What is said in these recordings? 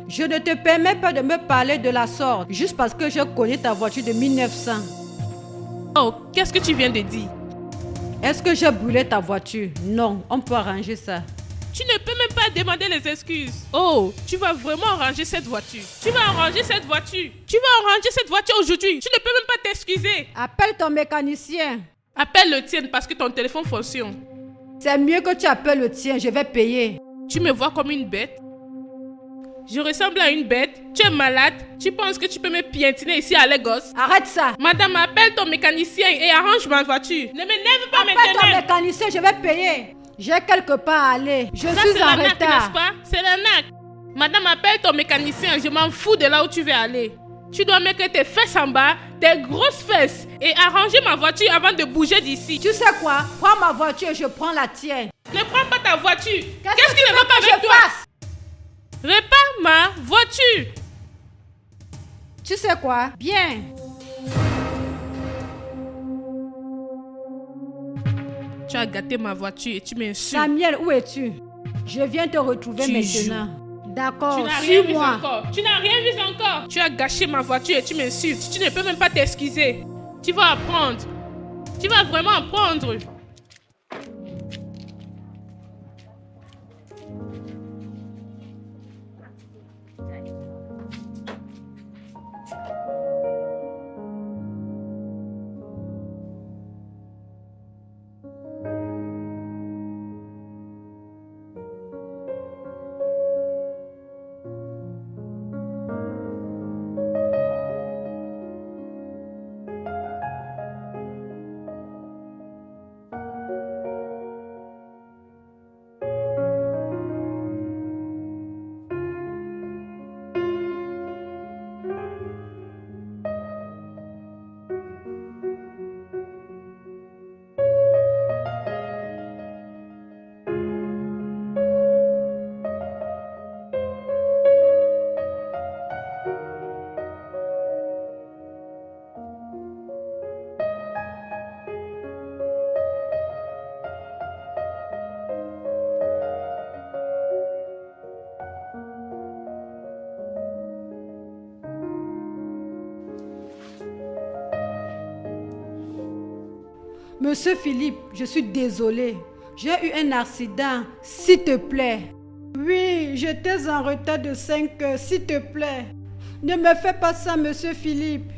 Je ne te permets pas de me parler de la sorte, juste parce que je connais ta voiture de 1900. Oh, qu'est-ce que tu viens de dire? Est-ce que j'ai brûlé ta voiture? Non, on peut arranger ça. Tu ne peux même pas demander les excuses. Oh, tu vas vraiment arranger cette voiture. Tu vas arranger cette voiture. Tu vas arranger cette voiture aujourd'hui. Tu ne peux même pas t'excuser. Appelle ton mécanicien. Appelle le tien parce que ton téléphone fonctionne. C'est mieux que tu appelles le tien, je vais payer. Tu me vois comme une bête? Je ressemble à une bête? Tu es malade? Tu penses que tu peux me piétiner ici à Lagos? Arrête ça. Madame, appelle ton mécanicien et arrange ma voiture. Ne m'énerve pas maintenant. Appelle ton mécanicien, je vais payer. J'ai quelque part à aller. Je suis en retard. N'est-ce pas? C'est l'arnaque. Madame, appelle ton mécanicien. Je m'en fous de là où tu veux aller. Tu dois mettre tes fesses en bas, tes grosses fesses, et arranger ma voiture avant de bouger d'ici. Tu sais quoi? Prends ma voiture et je prends la tienne. Ne prends pas ta voiture. Qu'est-ce qui ne va pas avec toi? Fasse? Répare ma voiture. Tu sais quoi? Bien. Tu as gâté ma voiture et tu m'insultes. Samuel, où es-tu? Je viens te retrouver maintenant. D'accord, suis-moi. Tu n'as rien vu encore. Tu as gâché ma voiture et tu m'insultes. Tu ne peux même pas t'excuser. Tu vas apprendre. Tu vas vraiment apprendre. Monsieur Philippe, je suis désolée. J'ai eu un accident, s'il te plaît. Oui, j'étais en retard de 5 heures, s'il te plaît. Ne me fais pas ça, monsieur Philippe.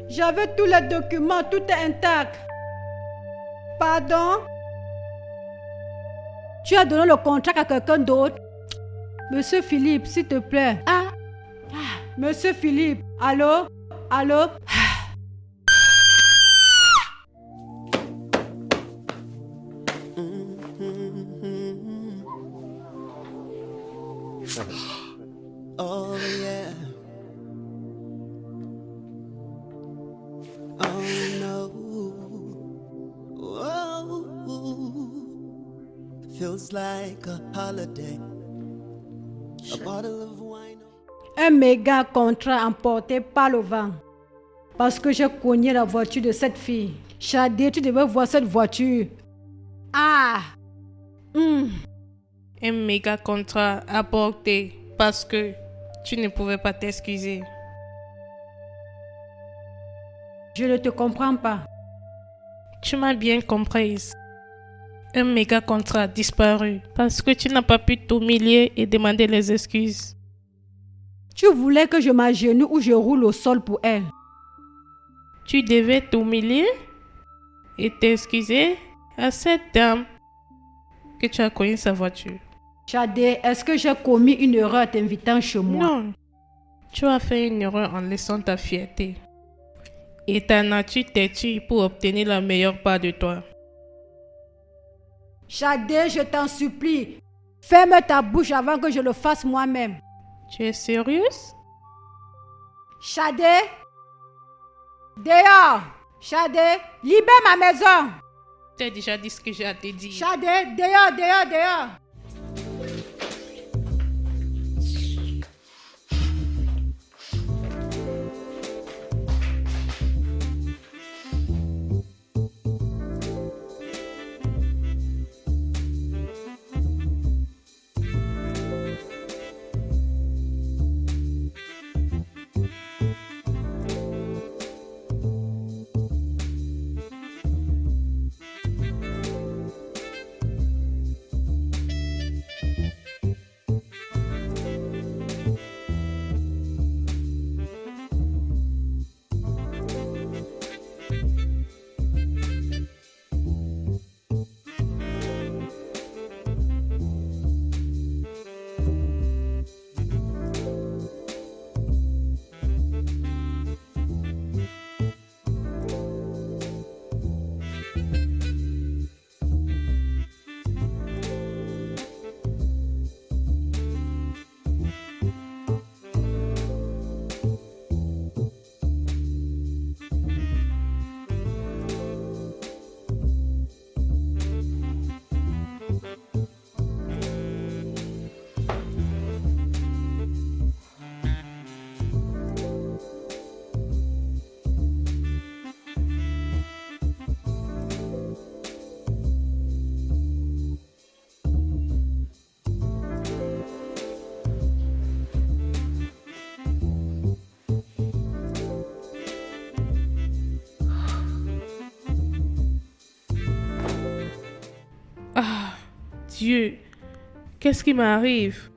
J'avais tous les documents, tout est intact. Pardon? Tu as donné le contrat à quelqu'un d'autre? Monsieur Philippe, s'il te plaît. Monsieur Philippe, allô? Allô? Oh yeah. Oh no. Oh, feels like a holiday. A bottle of wine. Un méga contrat emporté par le vent. Parce que j'ai cogné la voiture de cette fille. Shadé, tu devais voir cette voiture. Un méga contrat apporté parce que tu ne pouvais pas t'excuser. Je ne te comprends pas. Tu m'as bien comprise. Un méga contrat disparu parce que tu n'as pas pu t'humilier et demander les excuses. Tu voulais que je m'agenouille ou je roule au sol pour elle. Tu devais t'humilier et t'excuser à cette dame que tu as connu sa voiture. Shadé, est-ce que j'ai commis une erreur en t'invitant chez moi? Non, tu as fait une erreur en laissant ta fierté et ta nature têtue pour obtenir la meilleure part de toi. Shadé, je t'en supplie, ferme ta bouche avant que je le fasse moi-même. Tu es sérieuse? Shadé, dehors! Shadé, libère ma maison! Tu as déjà dit ce que j'ai à te dire. Shadé, dehors, dehors, dehors! Dieu, qu'est-ce qui m'arrive?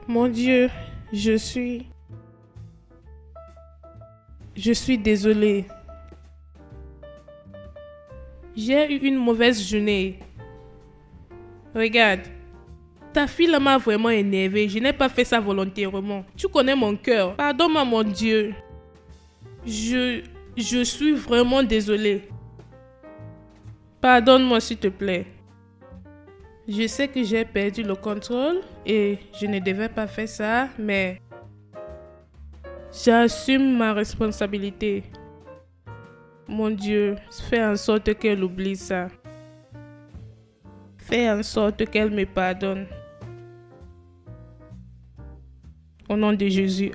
Mon Dieu, je suis désolée. J'ai eu une mauvaise journée. Regarde, ta fille là m'a vraiment énervée. Je n'ai pas fait ça volontairement. Tu connais mon cœur. Pardonne-moi, mon Dieu. Je suis vraiment désolée. Pardonne-moi, s'il te plaît. Je sais que j'ai perdu le contrôle et je ne devais pas faire ça, mais j'assume ma responsabilité. Mon Dieu, fais en sorte qu'elle oublie ça. Fais en sorte qu'elle me pardonne. Au nom de Jésus.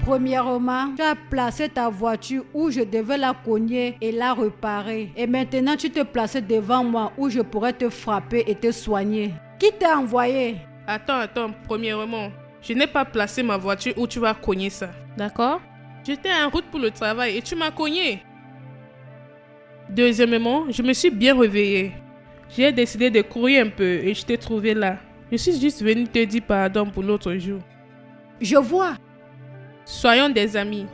Premièrement, tu as placé ta voiture où je devais la cogner et la réparer. Et maintenant, tu te places devant moi où je pourrais te frapper et te soigner. Qui t'a envoyé? Attends. Premièrement, je n'ai pas placé ma voiture où tu vas cogner ça. D'accord? J'étais en route pour le travail et tu m'as cogné. Deuxièmement, je me suis bien réveillée. J'ai décidé de courir un peu et je t'ai trouvé là. Je suis juste venue te dire pardon pour l'autre jour. Je vois. Soyons des amis.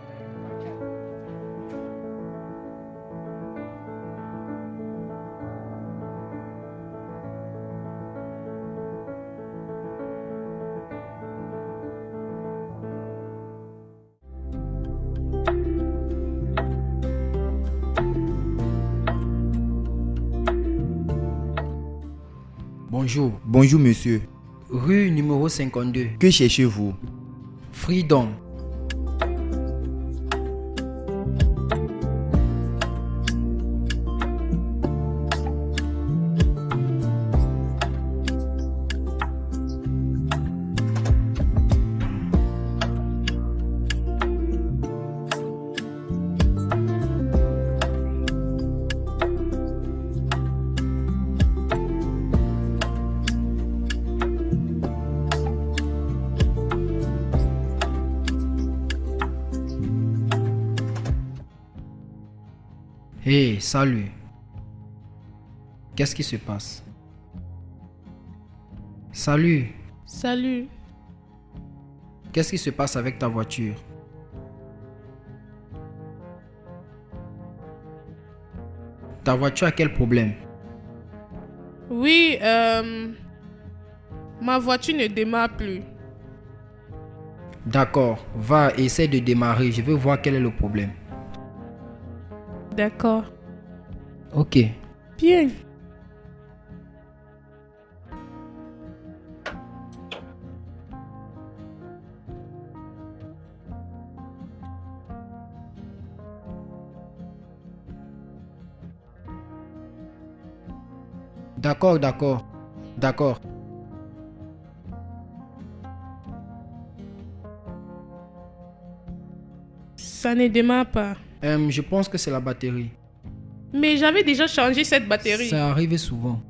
Bonjour monsieur. Rue numéro 52. Que cherchez-vous? Freedom. Hey, salut. Qu'est-ce qui se passe? Salut. Salut. Qu'est-ce qui se passe avec ta voiture? Ta voiture a quel problème? Oui, ma voiture ne démarre plus. D'accord, va, essaie de démarrer. Je veux voir quel est le problème. D'accord. Ok. Bien. D'accord. Ça ne démarre pas. Je pense que c'est la batterie. Mais j'avais déjà changé cette batterie. Ça arrive souvent.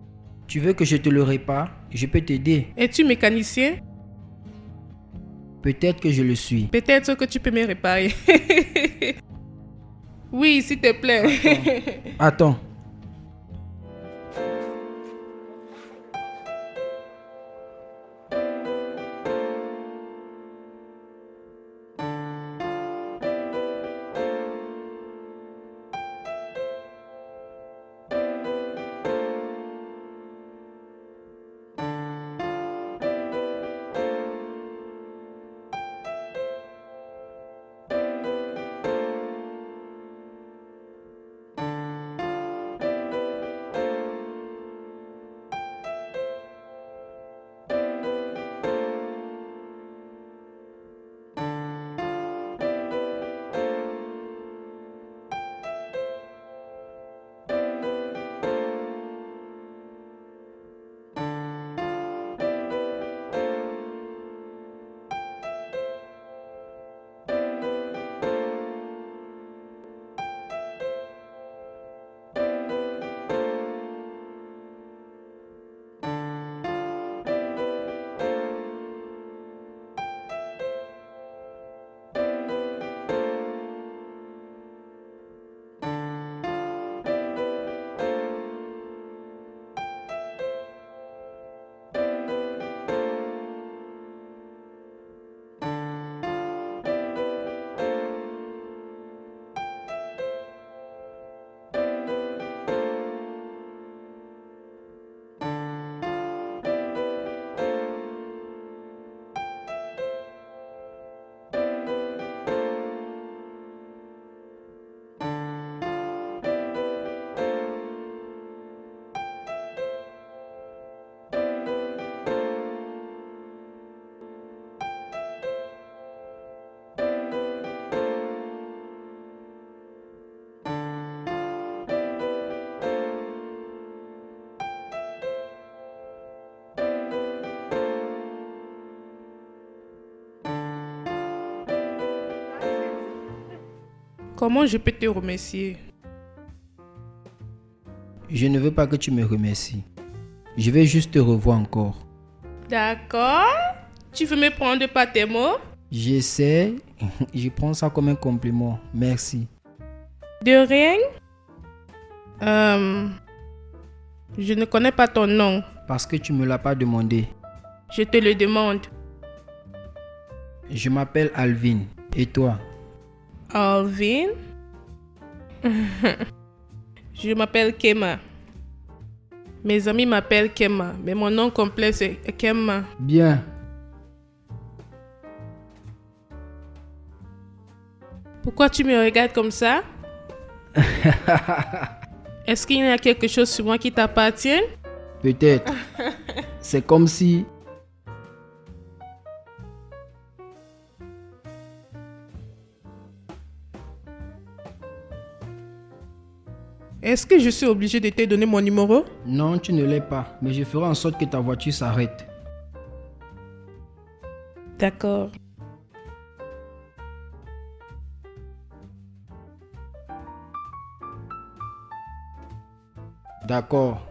Tu veux que je te le répare? Je peux t'aider. Es-tu mécanicien? Peut-être que je le suis. Peut-être que tu peux me réparer. Oui, s'il te plaît. Attends. Comment je peux te remercier? Je ne veux pas que tu me remercies. Je vais juste te revoir encore. D'accord. Tu veux me prendre par tes mots? J'essaie. Je prends ça comme un compliment. Merci. De rien. Je ne connais pas ton nom. Parce que tu me l'as pas demandé. Je te le demande. Je m'appelle Alvin. Et toi? Alvin? Je m'appelle Kema. Mes amis m'appellent Kema, mais mon nom complet c'est Kema. Bien. Pourquoi tu me regardes comme ça? Est-ce qu'il y a quelque chose sur moi qui t'appartient? Peut-être. C'est comme si... Est-ce que je suis obligé de te donner mon numéro? Non, tu ne l'es pas. Mais je ferai en sorte que ta voiture s'arrête. D'accord. D'accord.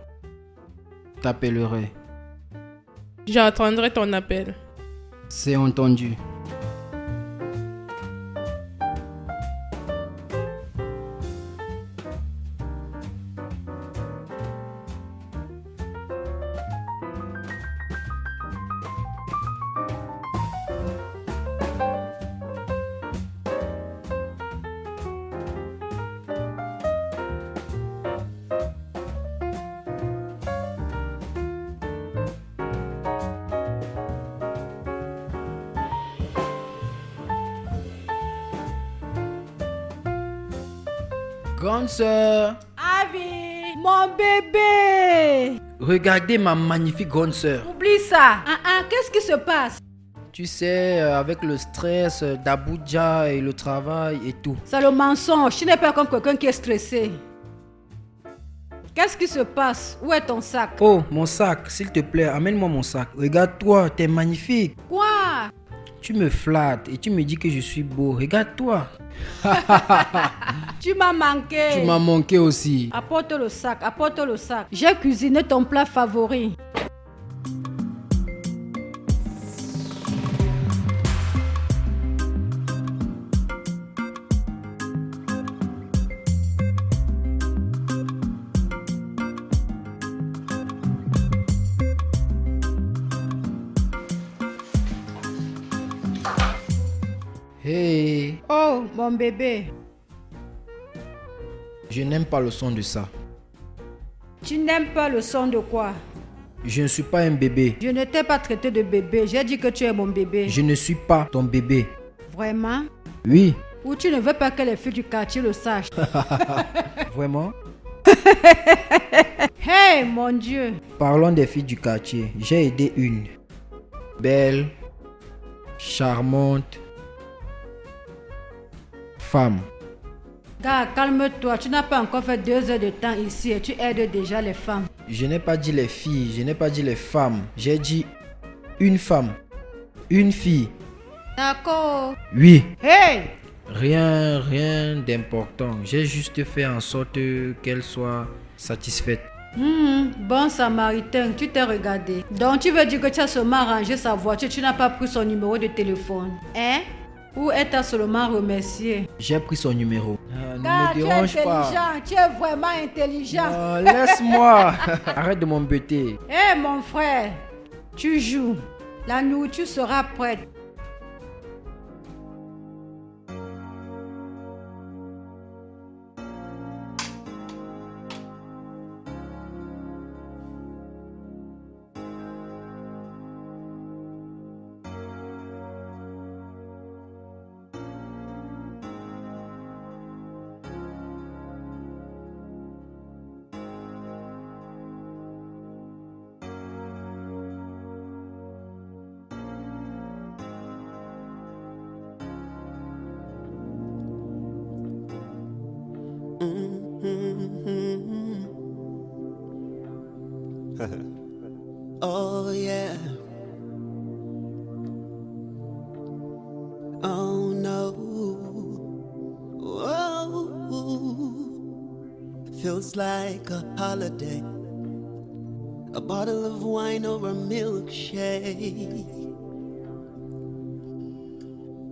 T'appellerai. J'attendrai ton appel. C'est entendu. Grande sœur, Avi, mon bébé. regardez ma magnifique grande sœur. Oublie ça. Qu'est-ce qui se passe? Tu sais, avec le stress d'Abuja et le travail et tout. C'est le mensonge. Tu n'es pas comme quelqu'un qui est stressé. Qu'est-ce qui se passe? Où est ton sac? Oh, mon sac, s'il te plaît, amène-moi mon sac. Regarde-toi, t'es magnifique. Quoi? Tu me flattes et tu me dis que je suis beau. Regarde-toi. Tu m'as manqué. Tu m'as manqué aussi. Apporte le sac, apporte le sac. J'ai cuisiné ton plat favori. Hey, Oh, mon bébé. je n'aime pas le son de ça. Tu n'aimes pas le son de quoi? Je ne suis pas un bébé. Je ne t'ai pas traité de bébé. J'ai dit que tu es mon bébé. Je ne suis pas ton bébé. Vraiment? Oui, Ou tu ne veux pas que les filles du quartier le sachent? vraiment. Hey, mon Dieu. Parlons des filles du quartier. J'ai aidé une. Belle, charmante femme. Gars, calme-toi. Tu n'as pas encore fait 2 heures de temps ici et tu aides déjà les femmes. Je n'ai pas dit les filles, je n'ai pas dit les femmes. J'ai dit une femme. Une fille. D'accord. Oui. Hey! Rien d'important. J'ai juste fait en sorte qu'elle soit satisfaite. Bon samaritain, tu t'es regardé. Donc tu veux dire que tu as seulement rangé sa voiture, tu n'as pas pris son numéro de téléphone. Hein? Ou elle t'a seulement remercié? J'ai pris son numéro. Ne Car me tu es dérange pas. intelligent, tu es vraiment intelligent. Non, laisse-moi. Arrête de m'embêter. Hé mon frère, tu joues. La nourriture sera prête. Oh yeah. Oh no. Oh, feels like a holiday. A bottle of wine or a milkshake.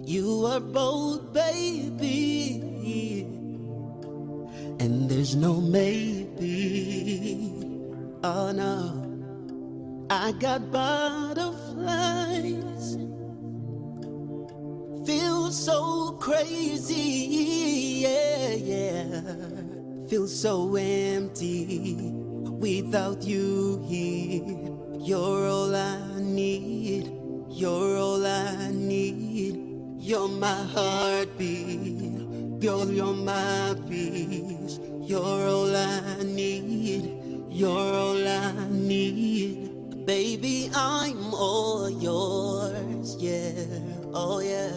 You are both, baby, and there's no maybe. Oh no. I got butterflies. Feel so crazy, yeah. Feel so empty without you here. You're all I need. You're all I need. You're my heartbeat. Girl, you're my peace. You're all I need. You're all I need. Baby, I'm all yours, yeah, oh yeah.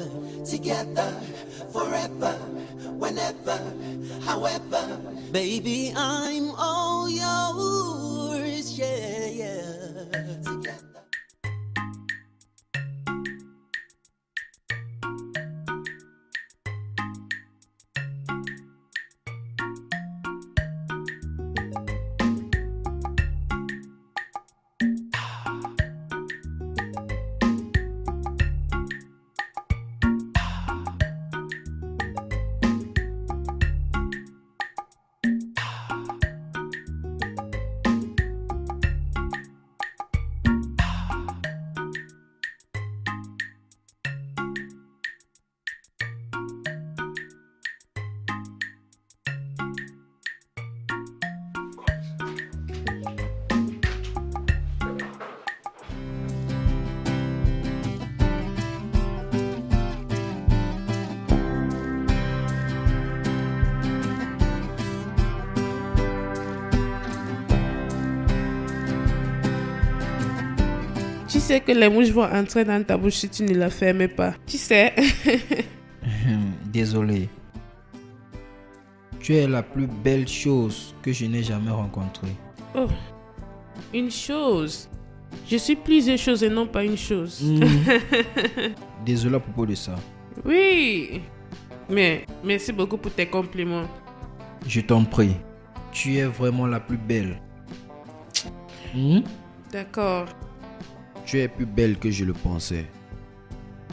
Together, forever, whenever, however. Baby, I'm all yours, yeah. Together. Tu sais que les mouches vont entrer dans ta bouche si tu ne la fermes pas. Tu sais. Désolé. Tu es la plus belle chose que je n'ai jamais rencontrée. Oh, une chose. Je suis plusieurs choses et non pas une chose. Désolé à propos de ça. Oui. Mais merci beaucoup pour tes compliments. Je t'en prie. Tu es vraiment la plus belle. D'accord. Tu es plus belle que je le pensais.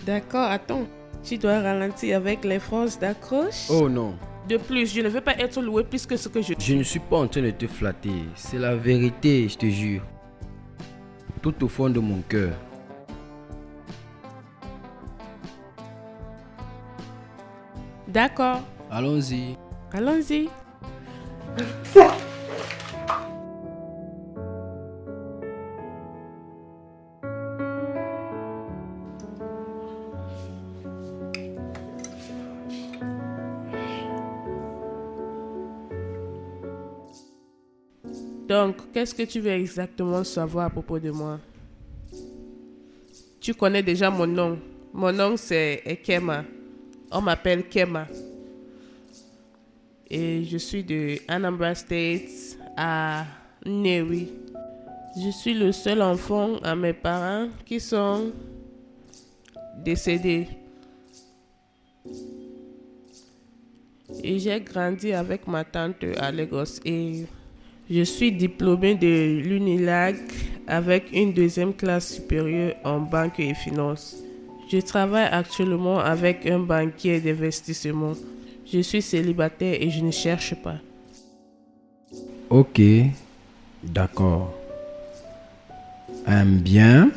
D'accord, attends. Tu dois ralentir avec les phrases d'accroche. Oh non. De plus, je ne veux pas être loué plus que ce que je... Je ne suis pas en train de te flatter. C'est la vérité, je te jure. Tout au fond de mon cœur. D'accord. Allons-y. Allons-y. Donc, qu'est-ce que tu veux exactement savoir à propos de moi? Tu connais déjà mon nom. Mon nom, c'est Kema. On m'appelle Kema. Et je suis de Anambra State à Nnewi. Je suis le seul enfant à mes parents qui sont décédés. Et j'ai grandi avec ma tante à Lagos et je suis diplômée de l'Unilag avec une deuxième classe supérieure en banque et finance. Je travaille actuellement avec un banquier d'investissement. Je suis célibataire et je ne cherche pas. Ok, d'accord. Bien.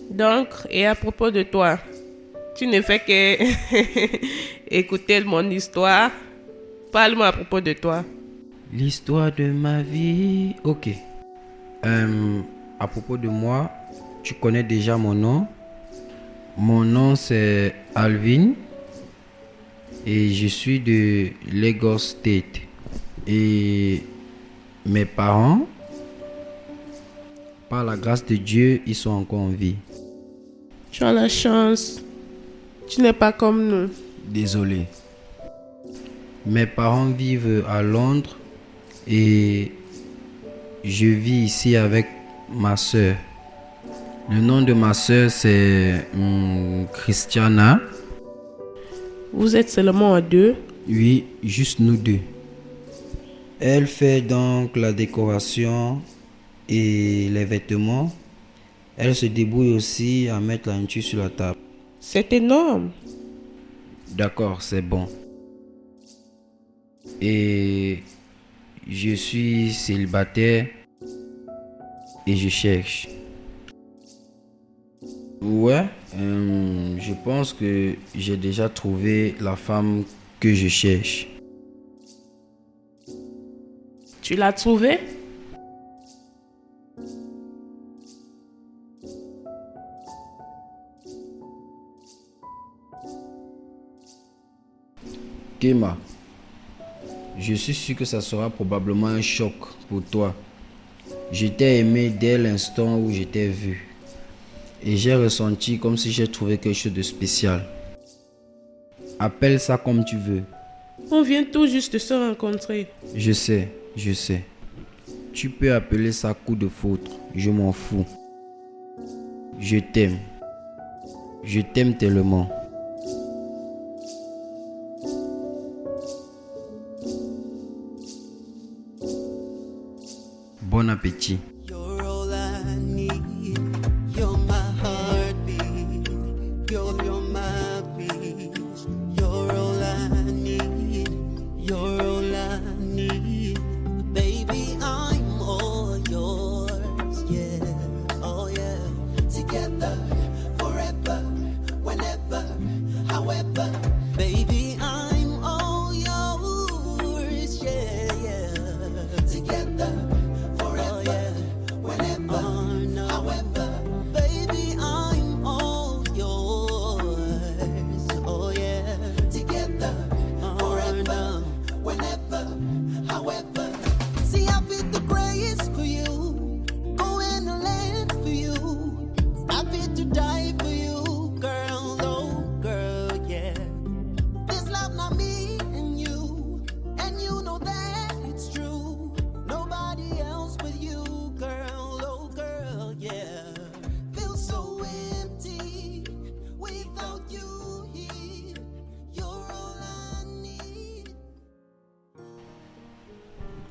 Donc, et à propos de toi, tu ne fais que écouter mon histoire. Parle-moi à propos de toi. L'histoire de ma vie. Ok. À propos de moi, tu connais déjà mon nom. Mon nom c'est Alvin. Et je suis de Lagos State. Et mes parents, par la grâce de Dieu, ils sont encore en vie. Tu as la chance. Tu n'es pas comme nous. Désolé. Mes parents vivent à Londres et je vis ici avec ma soeur. Le nom de ma soeur c'est Christiana. Vous êtes seulement à deux? Oui, juste nous deux. Elle fait donc la décoration et les vêtements. Elle se débrouille aussi à mettre la nourriture sur la table. C'est énorme. D'accord, c'est bon. Et je suis célibataire et je cherche. Ouais, je pense que j'ai déjà trouvé la femme que je cherche. Tu l'as trouvée? Kema, je suis sûr que ça sera probablement un choc pour toi. Je t'ai aimé dès l'instant où je t'ai vu. Et j'ai ressenti comme si j'ai trouvé quelque chose de spécial. Appelle ça comme tu veux. On vient tout juste de se rencontrer. Je sais. Tu peux appeler ça coup de foudre. Je m'en fous. Je t'aime. Je t'aime tellement. Bon appétit. You're all I need. You're my heartbeat. You're my peace. You're all I need. You're all I need. Baby, I'm all yours. Yeah, oh yeah. Together, forever, whenever, however. Baby, I'm all yours. Yeah, yeah. Together. Oh, yeah.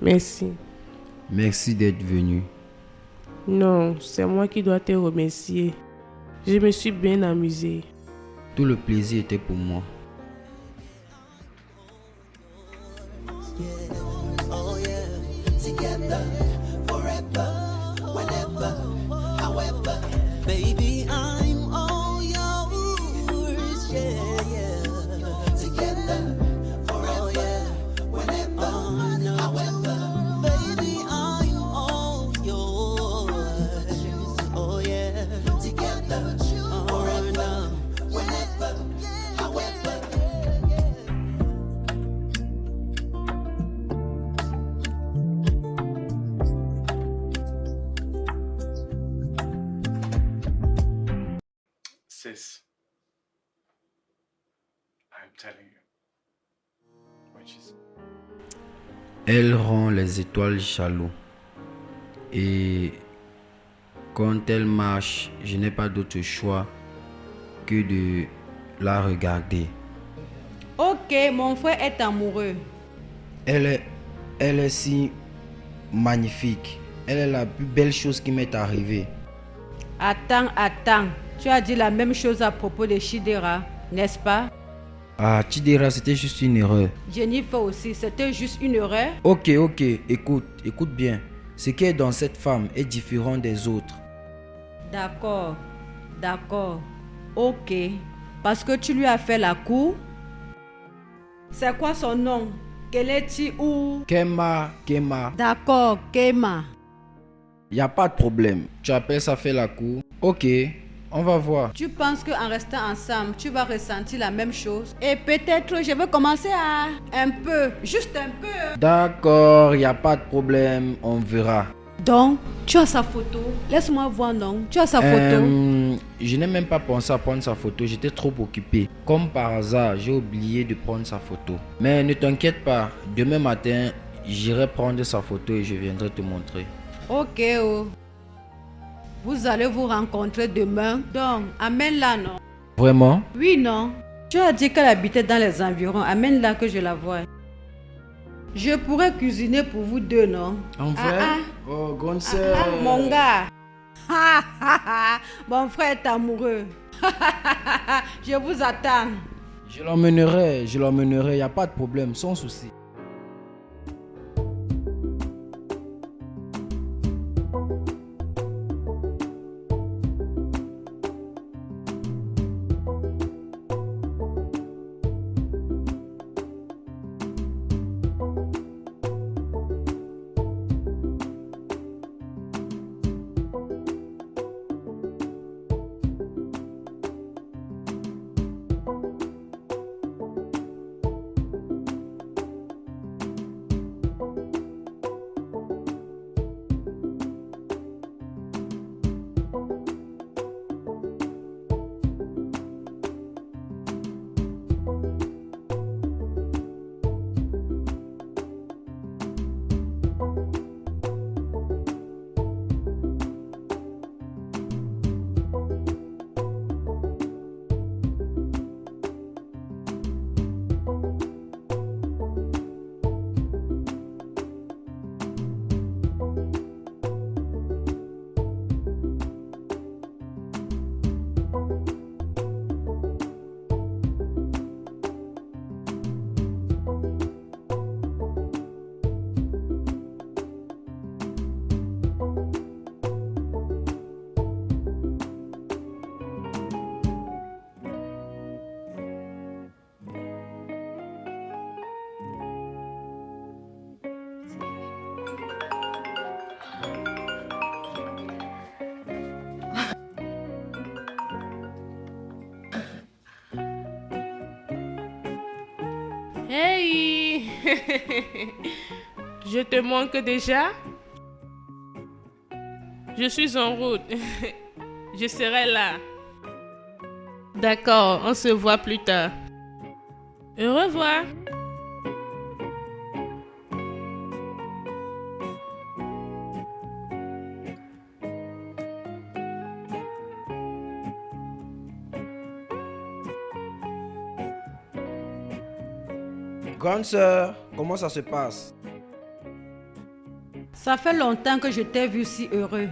Merci. Merci d'être venu. Non, c'est moi qui dois te remercier. Je me suis bien amusée. Tout le plaisir était pour moi. Oh yeah, together, forever, whenever, however. Baby, I'm all yours, yeah, yeah. Together, forever, whenever, however. Baby, I'm all yours, oh yeah. Together, forever, whenever, however. Sis, I'm telling you, when she's Elle rend les étoiles jaloux. Et quand elle marche, je n'ai pas d'autre choix que de la regarder. Ok, mon frère est amoureux. Elle est si magnifique. Elle est la plus belle chose qui m'est arrivée. Attends. Tu as dit la même chose à propos de Chidera, n'est-ce pas? Ah, Chidera, c'était juste une erreur. Jennifer aussi, c'était juste une erreur. Ok, écoute bien. Ce qui est dans cette femme est différent des autres. D'accord. Ok. Parce que tu lui as fait la cour. C'est quoi son nom? Kelechi ou... Kema. D'accord, Kema. Y a pas de problème. Tu appelles ça faire la cour? Ok, on va voir. Tu penses qu'en restant ensemble, tu vas ressentir la même chose? Et peut-être je vais commencer à... juste un peu. D'accord, y a pas de problème, on verra. Donc, tu as sa photo. Laisse-moi voir, non? Tu as sa photo. Je n'ai même pas pensé à prendre sa photo, j'étais trop occupé. Comme par hasard, j'ai oublié de prendre sa photo. Mais ne t'inquiète pas, demain matin, j'irai prendre sa photo et je viendrai te montrer. Ok, oh. Vous allez vous rencontrer demain. Donc, amène-la, non? Vraiment? Oui, non. Tu as dit qu'elle habitait dans les environs. Amène-la que je la voie. Je pourrais cuisiner pour vous deux, non? En vrai? Oh, grande sœur. Mon gars. Mon frère est amoureux. Je vous attends. Je l'emmènerai, y a pas de problème, sans souci. Hey! Je te manque déjà? Je suis en route. Je serai là. D'accord, on se voit plus tard. Au revoir. Grande sœur, comment ça se passe? Ça fait longtemps que je t'ai vu si heureux.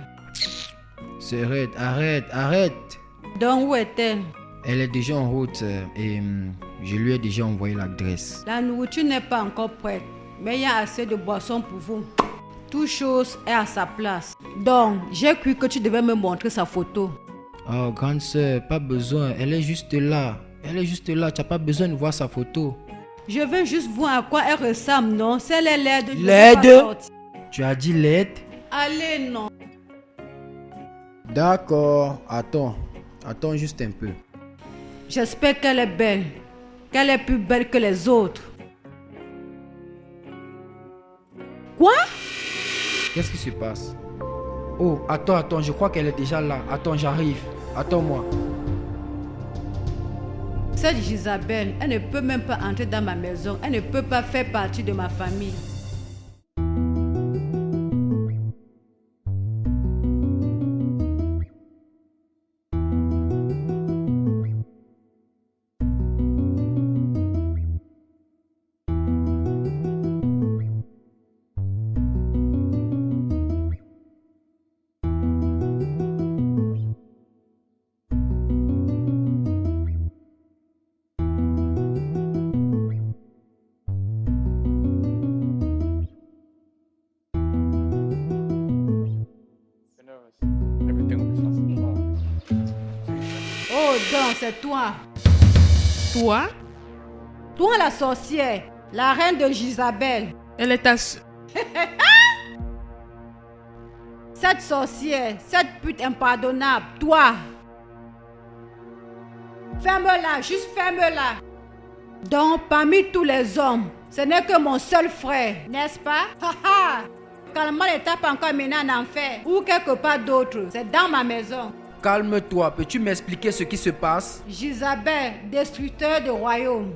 Arrête, arrête, arrête. Donc où est-elle? Elle est déjà en route et je lui ai déjà envoyé l'adresse. La nourriture n'est pas encore prête, mais il y a assez de boissons pour vous. Toute chose est à sa place. Donc, j'ai cru que tu devais me montrer sa photo. Oh, grande sœur, pas besoin. Elle est juste là. Elle est juste là. Tu n'as pas besoin de voir sa photo. Je veux juste voir à quoi elle ressemble, non? Si elle est laide, je ne veux Laide? pas sortir. Tu as dit laide? Allez, non. D'accord. Attends. Attends juste un peu. J'espère qu'elle est belle. Qu'elle est plus belle que les autres. Quoi? Qu'est-ce qui se passe? Oh, attends, je crois qu'elle est déjà là. Attends, j'arrive. Attends-moi. Cette Isabelle, elle ne peut même pas entrer dans ma maison. Elle ne peut pas faire partie de ma famille. You're nervous. Everything will be fine. Oh, donc c'est toi. Toi? Toi la sorcière, la reine de Isabelle. Elle est ta sœur. Cette sorcière, cette pute impardonnable, toi. Ferme-la, juste ferme-la. Donc, parmi tous les hommes, ce n'est que mon seul frère, n'est-ce pas? Calme n'est pas encore mené en enfer ou quelque part d'autre. C'est dans ma maison. Calme-toi. Peux-tu m'expliquer ce qui se passe? Isabelle, destructeur de royaume.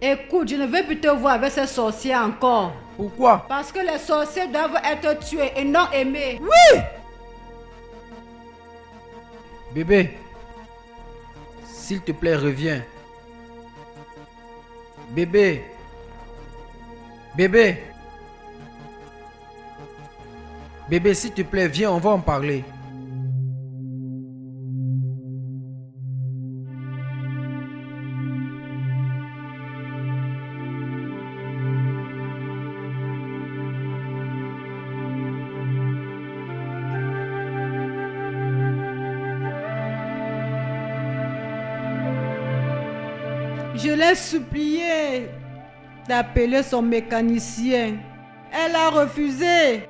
Écoute, je ne veux plus te voir avec ces sorciers encore. Pourquoi? Parce que les sorciers doivent être tués et non aimés. Bébé, s'il te plaît, reviens. Bébé. Bébé. Bébé, s'il te plaît, viens, on va en parler. Je l'ai supplié d'appeler son mécanicien. Elle a refusé.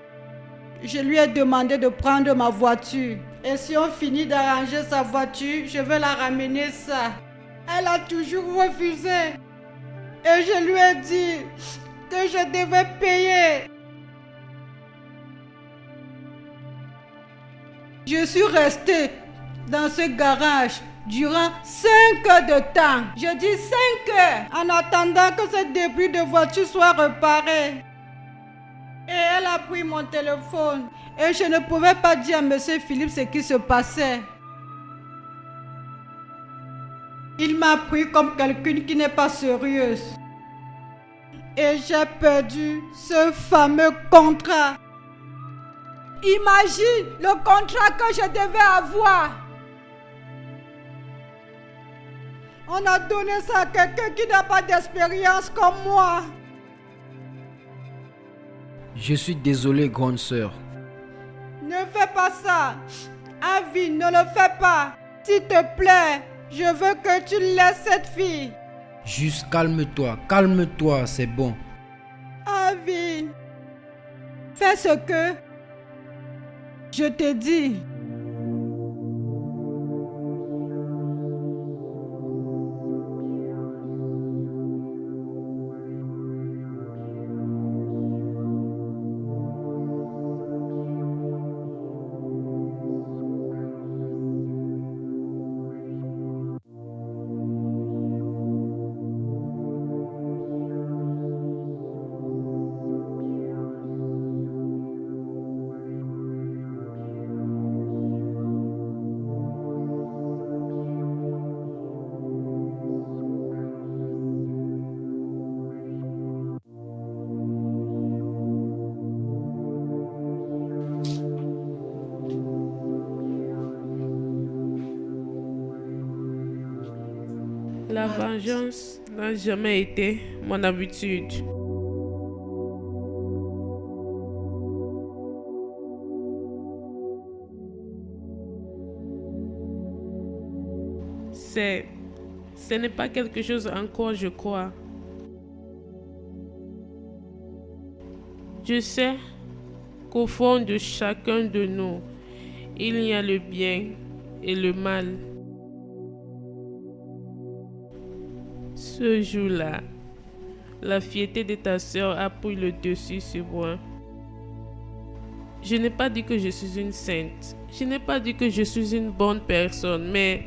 Je lui ai demandé de prendre ma voiture. Et si on finit d'arranger sa voiture, je vais la ramener ça. Elle a toujours refusé. Et je lui ai dit que je devais payer. Je suis restée dans ce garage durant 5 heures de temps. Je dis 5 heures en attendant que ce débris de voiture soit réparé. Et elle a pris mon téléphone. Et je ne pouvais pas dire à M. Philippe ce qui se passait. Il m'a pris comme quelqu'un qui n'est pas sérieuse. Et j'ai perdu ce fameux contrat. Imagine le contrat que je devais avoir. On a donné ça à quelqu'un qui n'a pas d'expérience comme moi. Je suis désolé, grande sœur. Ne fais pas ça. Avi, ne le fais pas. S'il te plaît, je veux que tu laisses cette fille. Juste calme-toi, c'est bon. Avi, fais ce que je te dis. La vengeance n'a jamais été mon habitude. Ce n'est pas quelque chose en quoi je crois. Je sais qu'au fond de chacun de nous, il y a le bien et le mal. Ce jour-là, la fierté de ta sœur a pris le dessus sur moi. Je n'ai pas dit que je suis une sainte. Je n'ai pas dit que je suis une bonne personne, mais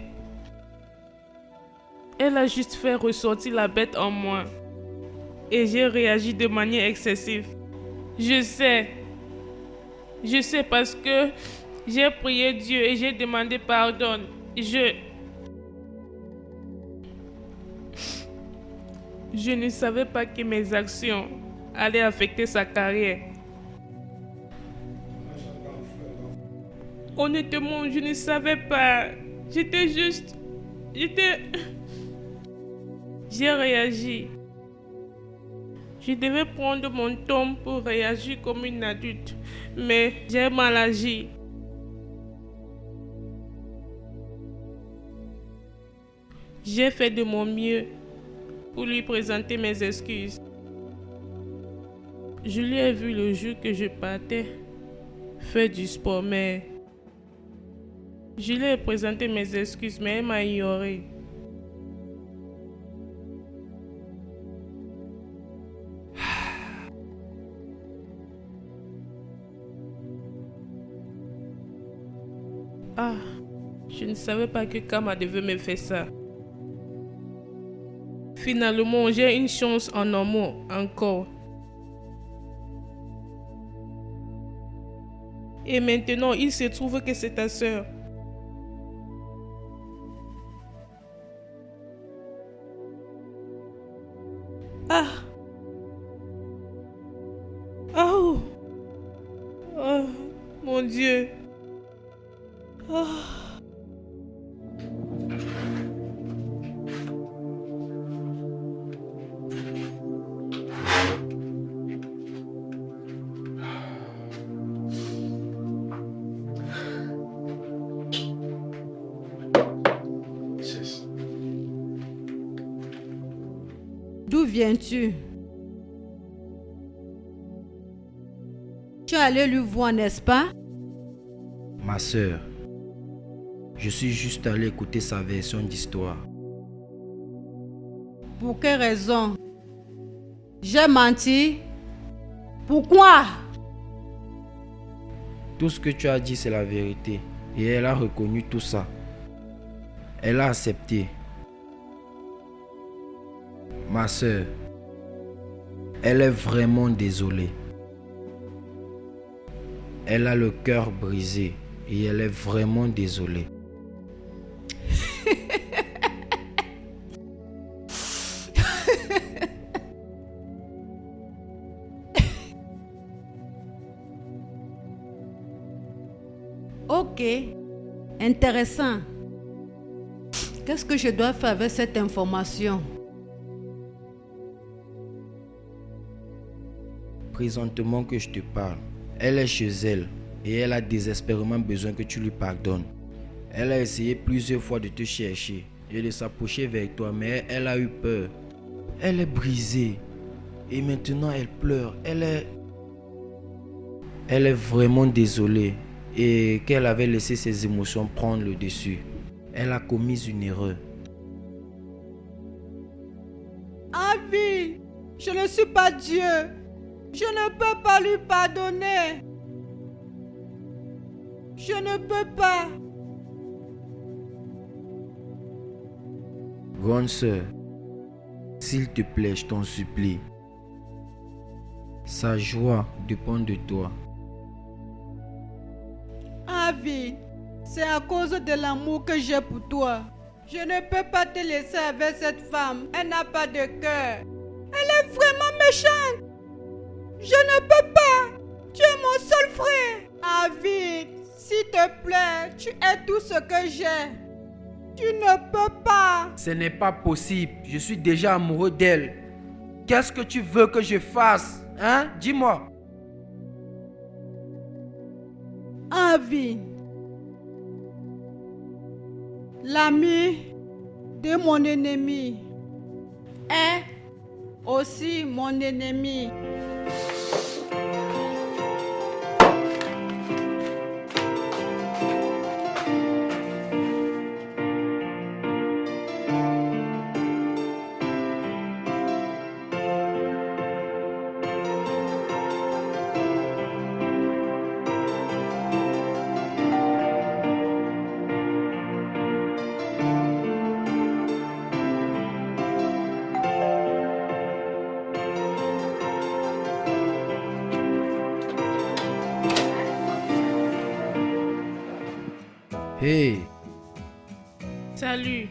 elle a juste fait ressortir la bête en moi. Et j'ai réagi de manière excessive. Je sais parce que j'ai prié Dieu et j'ai demandé pardon. Je ne savais pas que mes actions allaient affecter sa carrière. Honnêtement, je ne savais pas. J'ai réagi. Je devais prendre mon temps pour réagir comme une adulte, mais j'ai mal agi. J'ai fait de mon mieux pour lui présenter mes excuses. Je lui ai vu le jour que je partais faire du sport, mais je lui ai présenté mes excuses, mais elle m'a ignoré. Ah, je ne savais pas que Kama devait me faire ça. Finalement, j'ai une chance en amour encore. Et maintenant, il se trouve que c'est ta sœur. Ah! Oh! Oh, mon Dieu! Oh. Sis, D'où viens-tu? Tu es allé lui voir, n'est-ce pas? Ma sœur, je suis juste allé écouter sa version d'histoire. Pour quelle raison? J'ai menti? Pourquoi? Tout ce que tu as dit, c'est la vérité. Et elle a reconnu tout ça. Elle a accepté. Ma sœur, elle est vraiment désolée. Elle a le cœur brisé et elle est vraiment désolée. Ok, intéressant. Qu'est-ce que je dois faire avec cette information? Présentement que je te parle, elle est chez elle et elle a désespérément besoin que tu lui pardonnes. Elle a essayé plusieurs fois de te chercher et de s'approcher vers toi, mais elle a eu peur. Elle est brisée et maintenant elle pleure. Elle est vraiment désolée et qu'elle avait laissé ses émotions prendre le dessus. Elle a commis une erreur. Avi, je ne suis pas Dieu. Je ne peux pas lui pardonner. Je ne peux pas. Grande sœur, s'il te plaît, je t'en supplie. Sa joie dépend de toi. Avi, c'est à cause de l'amour que j'ai pour toi. Je ne peux pas te laisser avec cette femme. Elle n'a pas de cœur. Elle est vraiment méchante. Je ne peux pas. Tu es mon seul frère. Avi, s'il te plaît, tu es tout ce que j'ai. Tu ne peux pas. Ce n'est pas possible. Je suis déjà amoureux d'elle. Qu'est-ce que tu veux que je fasse? Hein? Dis-moi. Alvin, l'ami de mon ennemi est aussi mon ennemi. Hey, Salut.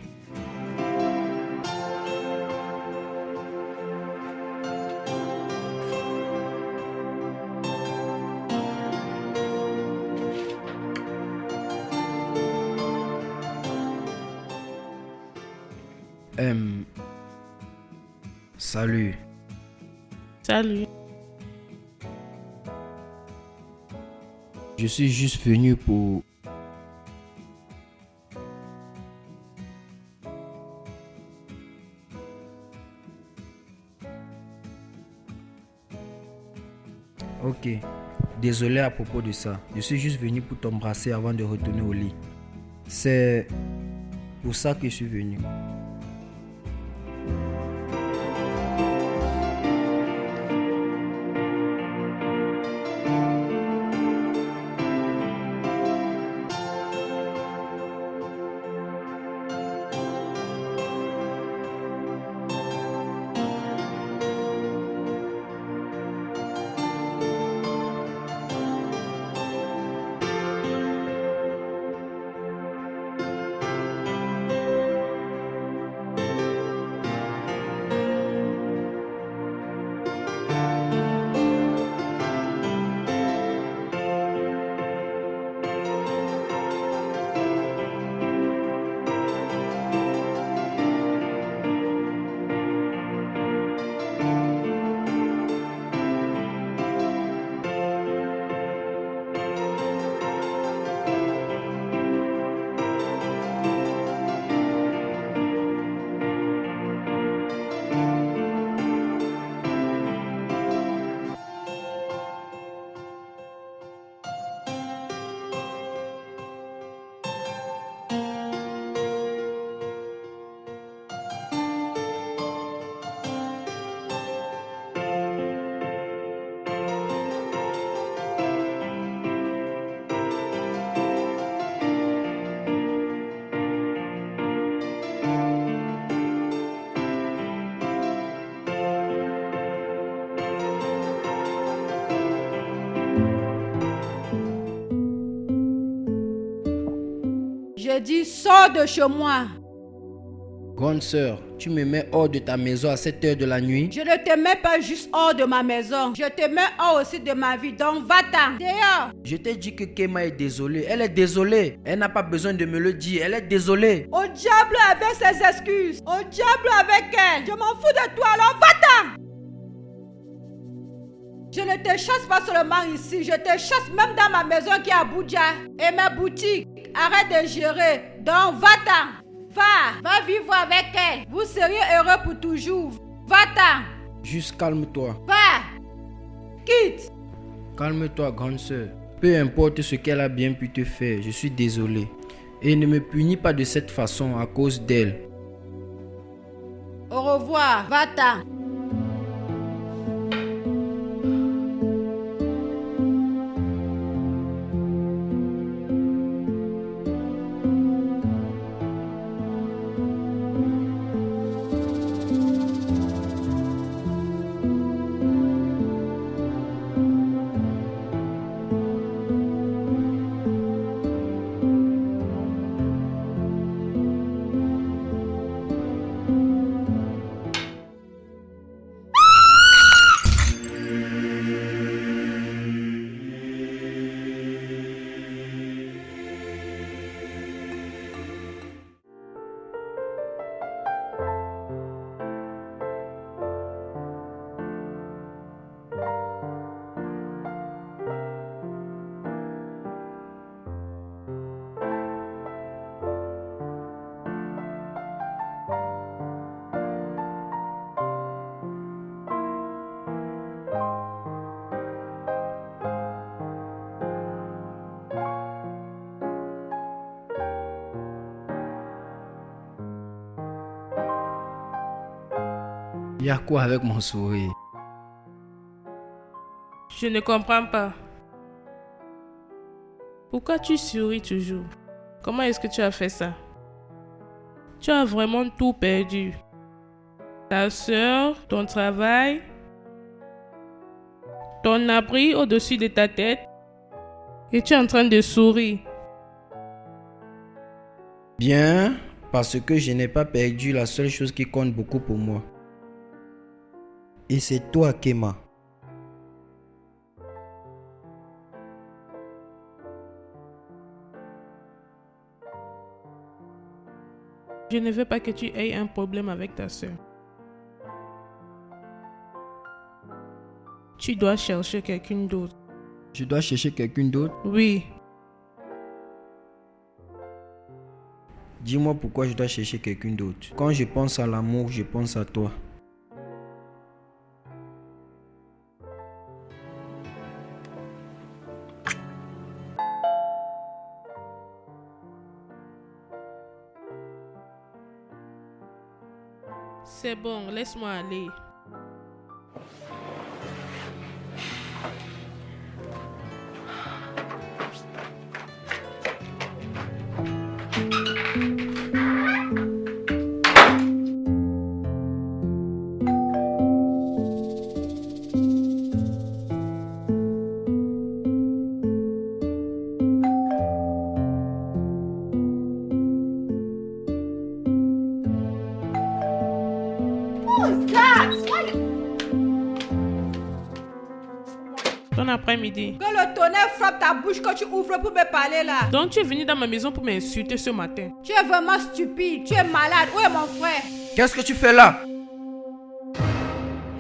salut. Salut. Je suis juste venu pour... Ok, désolé à propos de ça. Je suis juste venu pour t'embrasser avant de retourner au lit. C'est pour ça que je suis venu. Je dis, sors de chez moi. Grande sœur, tu me mets hors de ta maison à cette heure de la nuit? Je ne te mets pas juste hors de ma maison. Je te mets hors aussi de ma vie. Donc va-t'en. Dehors. Je t'ai dit que Kema est désolée. Elle est désolée. Elle n'a pas besoin de me le dire. Elle est désolée. Au diable avec ses excuses. Au diable avec elle. Je m'en fous de toi, alors va-t'en. Je ne te chasse pas seulement ici. Je te chasse même dans ma maison qui est à Abuja. Et ma boutique. Arrête de gérer. Donc va-t'en. Va vivre avec elle. Vous seriez heureux pour toujours. Va-t'en. Juste calme-toi. Va. Quitte. Calme-toi, grande sœur. Peu importe ce qu'elle a bien pu te faire, je suis désolé. Et ne me punis pas de cette façon à cause d'elle. Au revoir. Va-t'en. Il y a quoi avec mon sourire? Je ne comprends pas. Pourquoi tu souris toujours? Comment est-ce que tu as fait ça? Tu as vraiment tout perdu. Ta soeur, ton travail, ton abri au-dessus de ta tête. Et tu es en train de sourire. Bien, parce que je n'ai pas perdu la seule chose qui compte beaucoup pour moi. Et c'est toi, Kema. Je ne veux pas que tu aies un problème avec ta soeur. Tu dois chercher quelqu'un d'autre. Je dois chercher quelqu'un d'autre? Oui. Dis-moi pourquoi je dois chercher quelqu'un d'autre. Quand je pense à l'amour, je pense à toi. C'est bon, laisse-moi aller. Bon après-midi. Que le tonnerre frappe ta bouche quand tu ouvres pour me parler là. Donc tu es venu dans ma maison pour m'insulter ce matin. Tu es vraiment stupide, tu es malade. Où est mon frère? Qu'est-ce que tu fais là?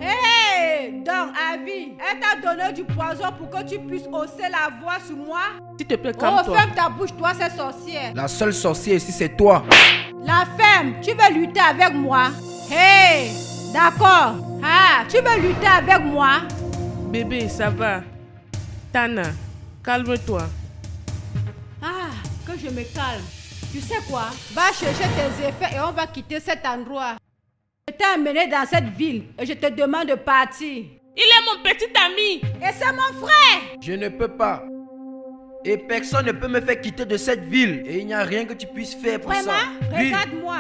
Hey! Donc, Avi, elle t'a donné du poison pour que tu puisses hausser la voix sur moi? S'il te plaît, Oh, calme-toi. ferme ta bouche, toi, c'est sorcière. La seule sorcière ici, c'est toi. La ferme, tu veux lutter avec moi? Hey! D'accord. Ah, tu veux lutter avec moi? Bébé, ça va. Tana, calme-toi. Ah, que je me calme. Tu sais quoi? Va chercher tes effets et on va quitter cet endroit. Je t'ai amené dans cette ville et je te demande de partir. Il est mon petit ami. Et c'est mon frère! Je ne peux pas. Et personne ne peut me faire quitter de cette ville. Et il n'y a rien que tu puisses faire pour ça. Vraiment? Oui. Regarde-moi.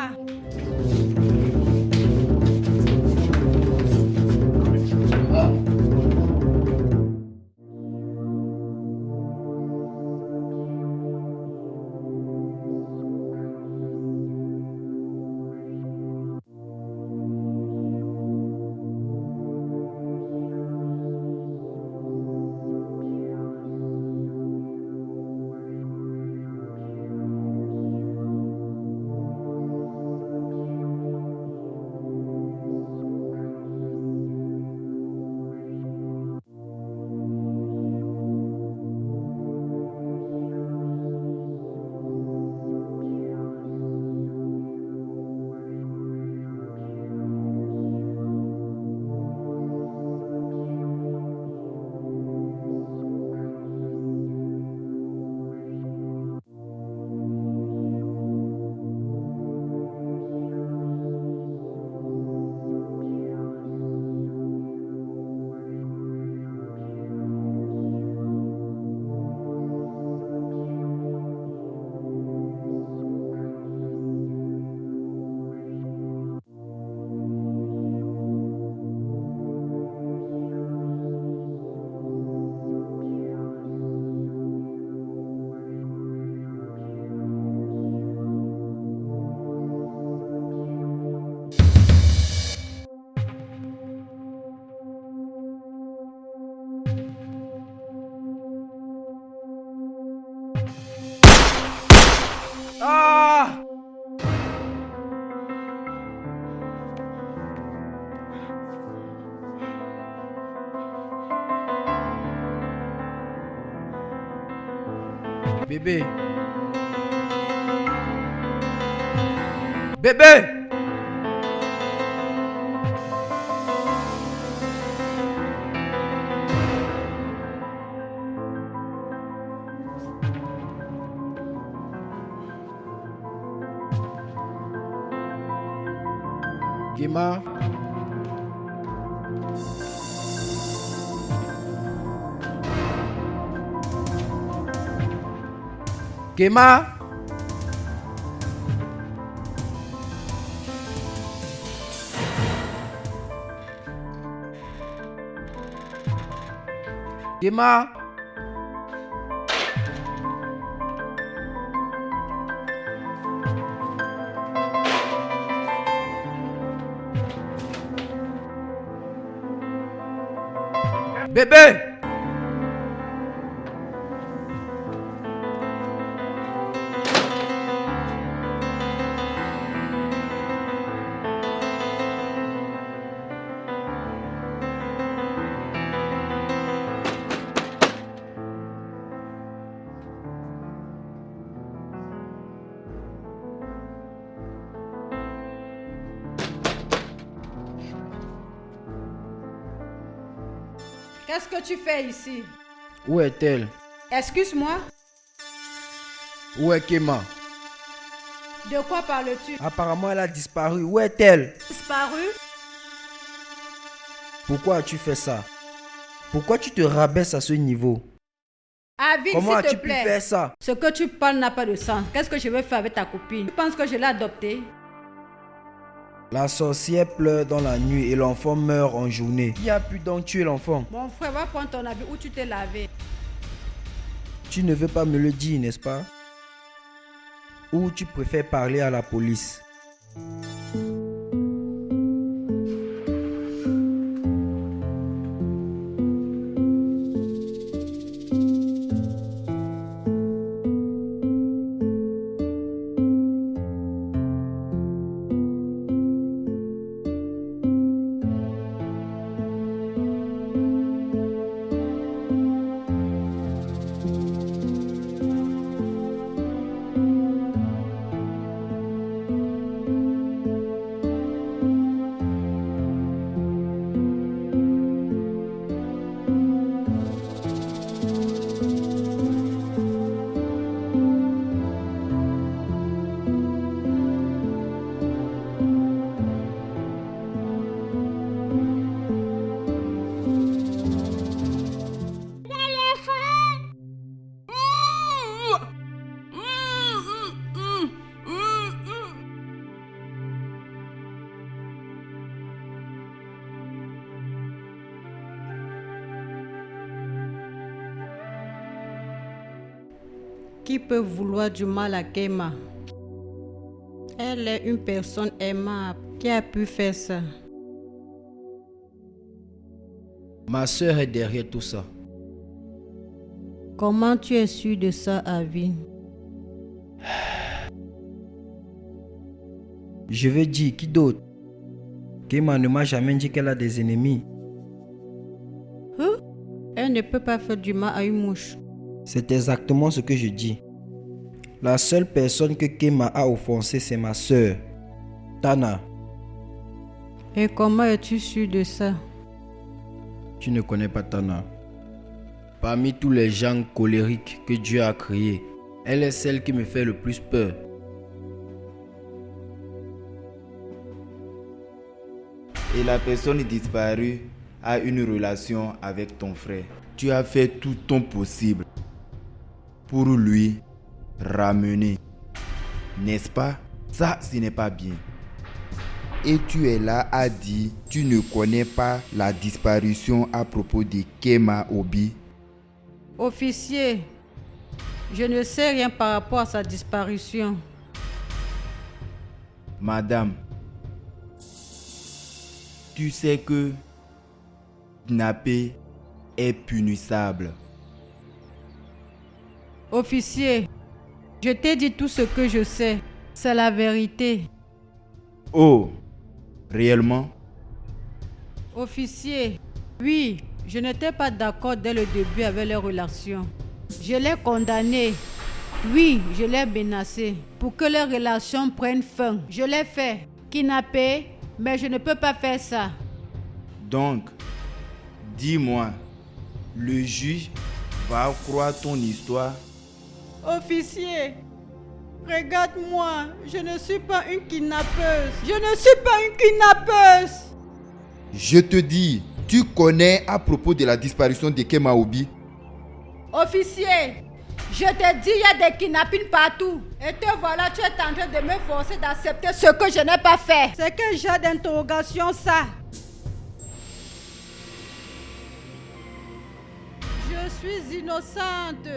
Ah! Bébé. Bébé! Kema, Kema? Kema? Bébé! Qu'est-ce que tu fais ici? Où est-elle? Excuse-moi, Où est Kema? de quoi parles-tu? Apparemment, elle a disparu. Où est-elle? Disparu? Pourquoi as-tu fait ça? Pourquoi tu te rabaisses à ce niveau? Avine, Comment s'il te as-tu pu plaît. faire ça? Ce que tu parles n'a pas de sens. Qu'est-ce que je vais faire avec ta copine? Tu penses que je l'ai adoptée? La sorcière pleure dans la nuit et l'enfant meurt en journée. Qui a pu donc tuer l'enfant? Mon frère, va prendre ton habit où tu t'es lavé. Tu ne veux pas me le dire, n'est-ce pas? Ou tu préfères parler à la police? Qui peut vouloir du mal à Kema? Elle est une personne aimable. Qui a pu faire ça? Ma soeur est derrière tout ça. Comment tu es sûr de ça, Avine? Je veux dire, qui d'autre? Kema ne m'a jamais dit qu'elle a des ennemis. Elle ne peut pas faire du mal à une mouche. C'est exactement ce que je dis. La seule personne que Kema a offensée, c'est ma soeur, Tana. Et comment es-tu sûr de ça? Tu ne connais pas Tana. Parmi tous les gens colériques que Dieu a créés, elle est celle qui me fait le plus peur. Et la personne disparue a une relation avec ton frère. Tu as fait tout ton possible pour lui ramener. N'est-ce pas? Ça, ce n'est pas bien. Et tu es là à dire, tu ne connais pas la disparition à propos de Kema Obi. Officier, je ne sais rien par rapport à sa disparition. Madame, tu sais que kidnapper est punissable. Officier, je t'ai dit tout ce que je sais. C'est la vérité. Oh, réellement? Officier, oui, je n'étais pas d'accord dès le début avec leur relation. Je l'ai condamné. Oui, je l'ai menacé pour que leur relation prenne fin. Je l'ai fait kidnapper, mais je ne peux pas faire ça. Donc, dis-moi, le juge va croire ton histoire? Officier, regarde-moi, je ne suis pas une kidnappeuse. Je ne suis pas une kidnappeuse. Je te dis, tu connais à propos de la disparition de Kema Obi? Officier, Je te dis, il y a des kidnappings partout. Et te voilà, tu es en train de me forcer d'accepter ce que je n'ai pas fait. C'est quel genre d'interrogation ça? Je suis innocente.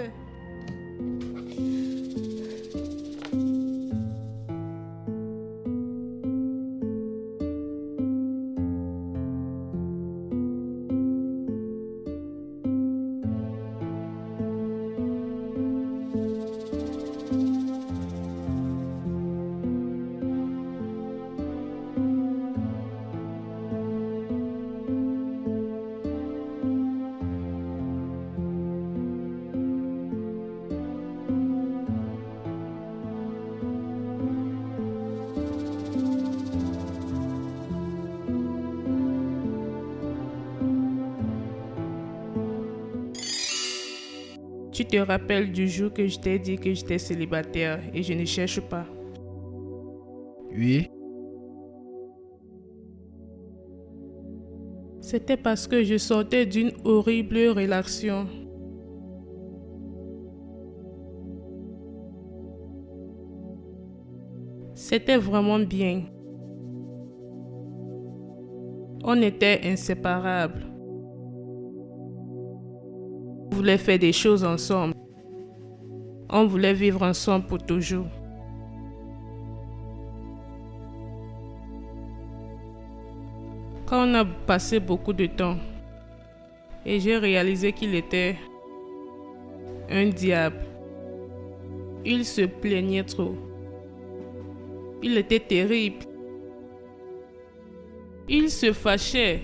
Tu te rappelles du jour que je t'ai dit que j'étais célibataire et je ne cherche pas. Oui. C'était parce que je sortais d'une horrible relation. C'était vraiment bien. On était inséparables. On voulait faire des choses ensemble. On voulait vivre ensemble pour toujours. Quand on a passé beaucoup de temps, et j'ai réalisé qu'il était un diable. Il se plaignait trop. Il était terrible. Il se fâchait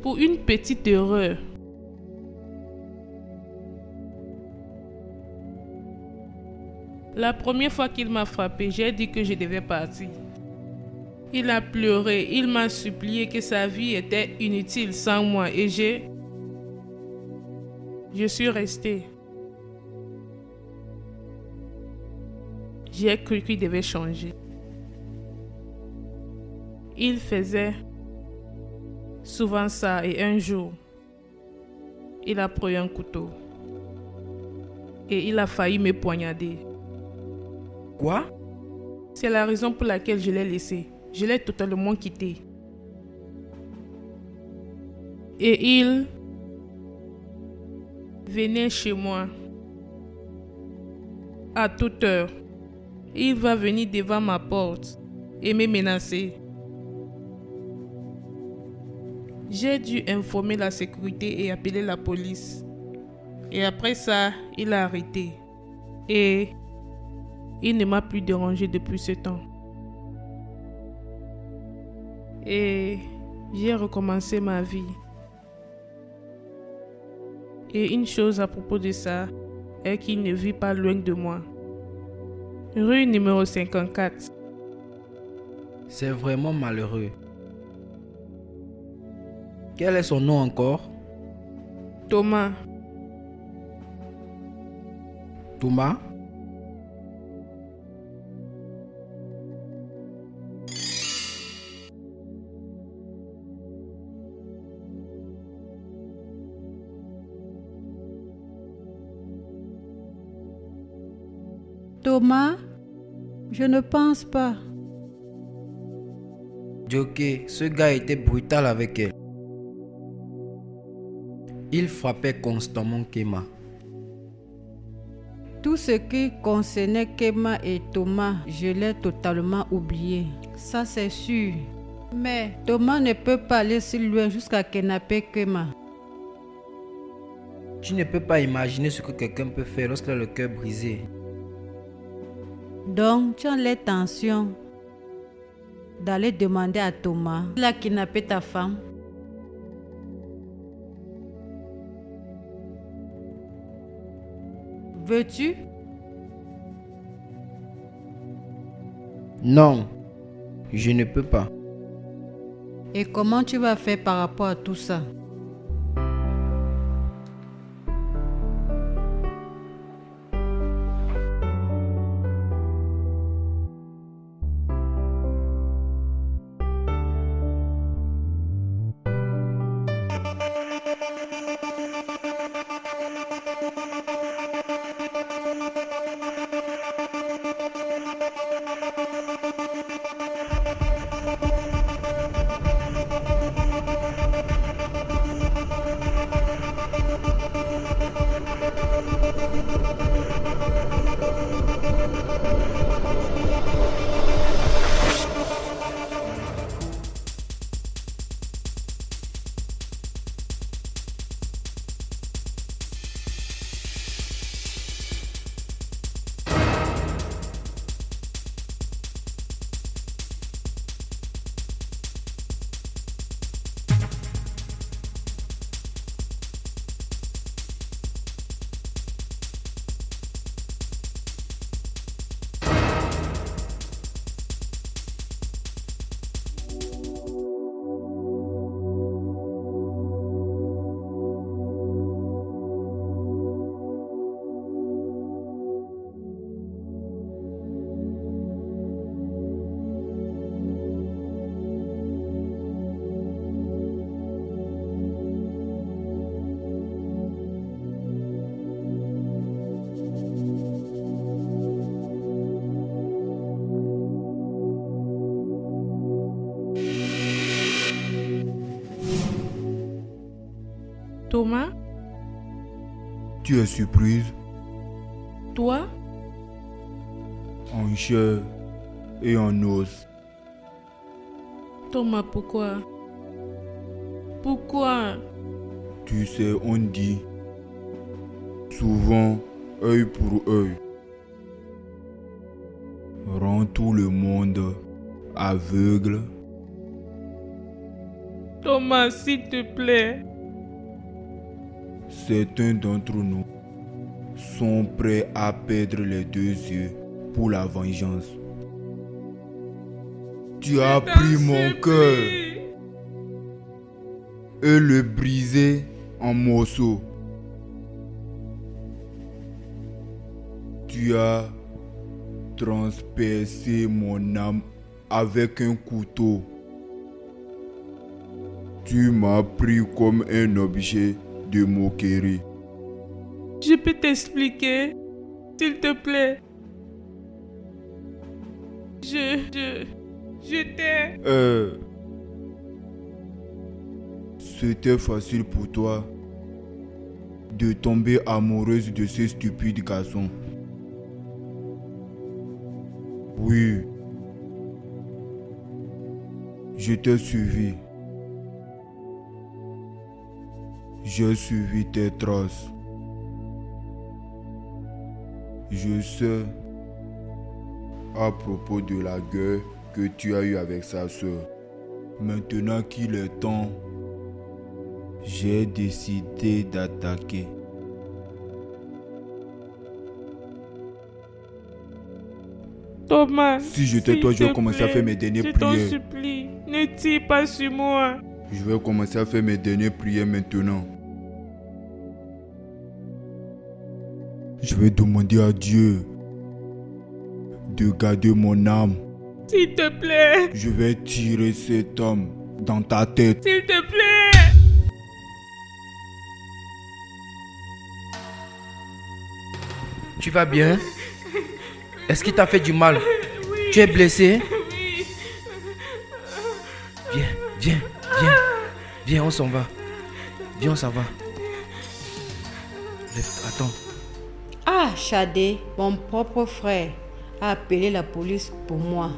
pour une petite erreur. La première fois qu'il m'a frappé, j'ai dit que je devais partir. Il a pleuré, il m'a supplié que sa vie était inutile sans moi et je suis restée. J'ai cru qu'il devait changer. Il faisait souvent ça et un jour, il a pris un couteau et il a failli me poignarder. Quoi? C'est la raison pour laquelle je l'ai laissé. Je l'ai totalement quitté. Et il venait chez moi à toute heure. Il va venir devant ma porte et me menacer. J'ai dû informer la sécurité et appeler la police. Et après ça, il a arrêté. Et il ne m'a plus dérangé depuis ce temps. Et j'ai recommencé ma vie. Et une chose à propos de ça est qu'il ne vit pas loin de moi. Rue numéro 54. C'est vraiment malheureux. Quel est son nom encore? Thomas. Thomas? Thomas, je ne pense pas. Joké, ce gars était brutal avec elle. Il frappait constamment Kema. Tout ce qui concernait Kema et Thomas, je l'ai totalement oublié. Ça c'est sûr. Mais Thomas ne peut pas aller si loin jusqu'à kidnapper Kema. Tu ne peux pas imaginer ce que quelqu'un peut faire lorsqu'il a le cœur brisé. Donc, tu as l'intention d'aller demander à Thomas s'il a kidnappé ta femme. Veux-tu? Non, je ne peux pas. Et comment tu vas faire par rapport à tout ça? Thomas, Tu es surprise toi, en chair et en os. Thomas, pourquoi? Pourquoi? Tu sais, on dit souvent œil pour œil rend tout le monde aveugle. Thomas, s'il te plaît. Certains d'entre nous sont prêts à perdre les 2 yeux pour la vengeance. Tu as pris mon cœur et le brisé en morceaux. Tu as transpercé mon âme avec un couteau. Tu m'as pris comme un objet de moquerie. Je peux t'expliquer, s'il te plaît. Je t'ai... C'était facile pour toi de tomber amoureuse de ce stupide garçon. Oui. Je t'ai suivi. J'ai suivi tes traces. Je sais à propos de la guerre que tu as eue avec sa sœur. Maintenant qu'il est temps, j'ai décidé d'attaquer. Thomas, Si j'étais toi, je vais commencer à faire mes dernières Je t'en prières. supplie, ne tire pas sur moi. Je vais commencer à faire mes dernières prières maintenant. Je vais demander à Dieu de garder mon âme. S'il te plaît, Je vais tirer cet homme dans ta tête. s'il te plaît. Tu vas bien? Est-ce qu'il t'a fait du mal? Oui. Tu es blessé? Oui. Viens, viens, viens. Viens, on s'en va. Viens, on s'en va. Attends. Ah, Shadé, mon propre frère, a appelé la police pour moi.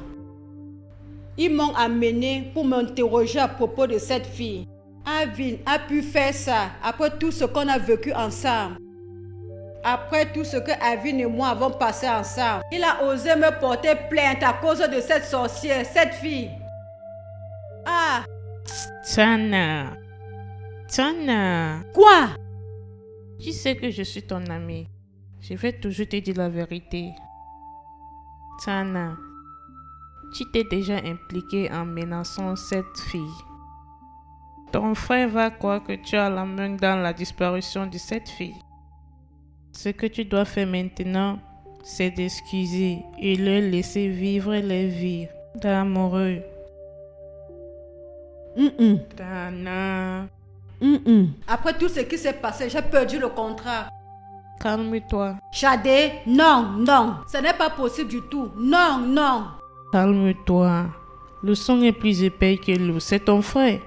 Ils m'ont amené pour m'interroger à propos de cette fille. Alvin a pu faire ça après tout ce qu'on a vécu ensemble. Après tout ce que Alvin et moi avons passé ensemble. Il a osé me porter plainte à cause de cette sorcière, cette fille. Ah, Tana. quoi? Tu sais que je suis ton amie. Je vais toujours te dire la vérité. Tana, tu t'es déjà impliqué en menaçant cette fille. Ton frère va croire que tu as la main dans la disparition de cette fille. Ce que tu dois faire maintenant, c'est d'excuser et leur laisser vivre leur vie d'amoureux. Tana, Après tout ce qui s'est passé, j'ai perdu le contrat. calme-toi. Shadé, non, non, ce n'est pas possible du tout. Non, non. Calme-toi. Le sang est plus épais que l'eau. C'est ton frère.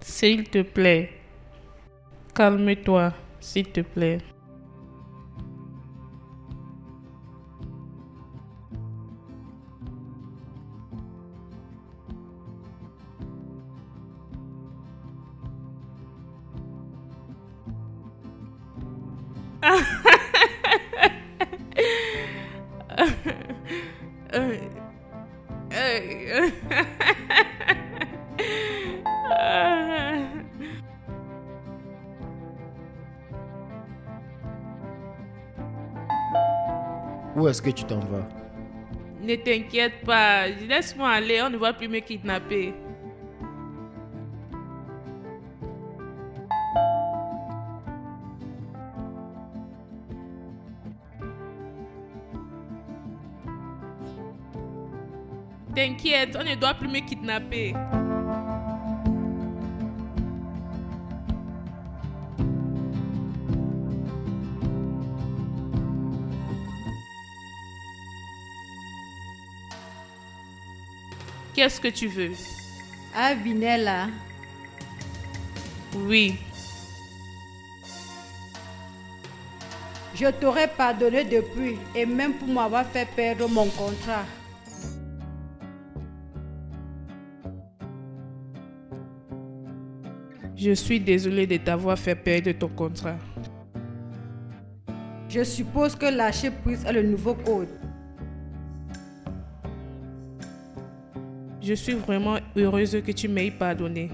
S'il te plaît. Calme-toi, s'il te plaît. Où est-ce que tu t'en vas? Ne t'inquiète pas, laisse-moi aller, on ne va plus me kidnapper. T'inquiète, on ne doit plus me kidnapper. Qu'est-ce que tu veux? Alvin est là. Oui, Je t'aurais pardonné depuis et même pour m'avoir fait perdre mon contrat. Je suis désolée de t'avoir fait perdre ton contrat. Je suppose que lâcher prise est le nouveau code. Je suis vraiment heureuse que tu m'aies pardonné.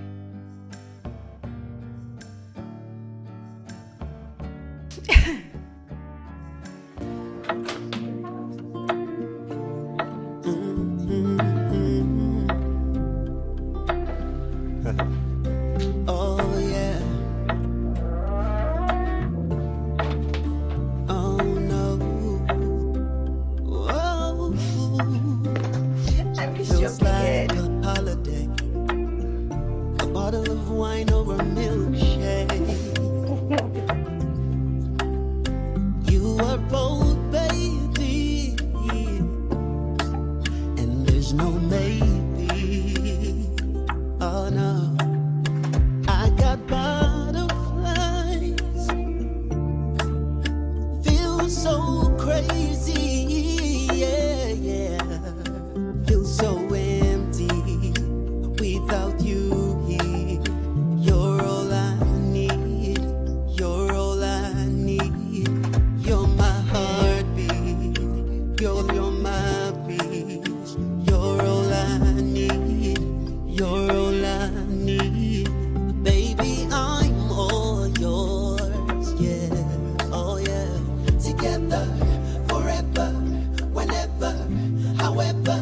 Oh yeah. Oh no. Oh. Feels like a holiday. A bottle of wine or a milkshake. You are both, baby, and there's no maybe. Oh no. I got butterflies. Feel so crazy, yeah, yeah. Feel so empty without you here. You're all I need. You're all I need. You're my heartbeat. You're my peace. You're all I need. You're all I need. Baby, I'm all yours, yeah, oh yeah. Together, forever, whenever, however.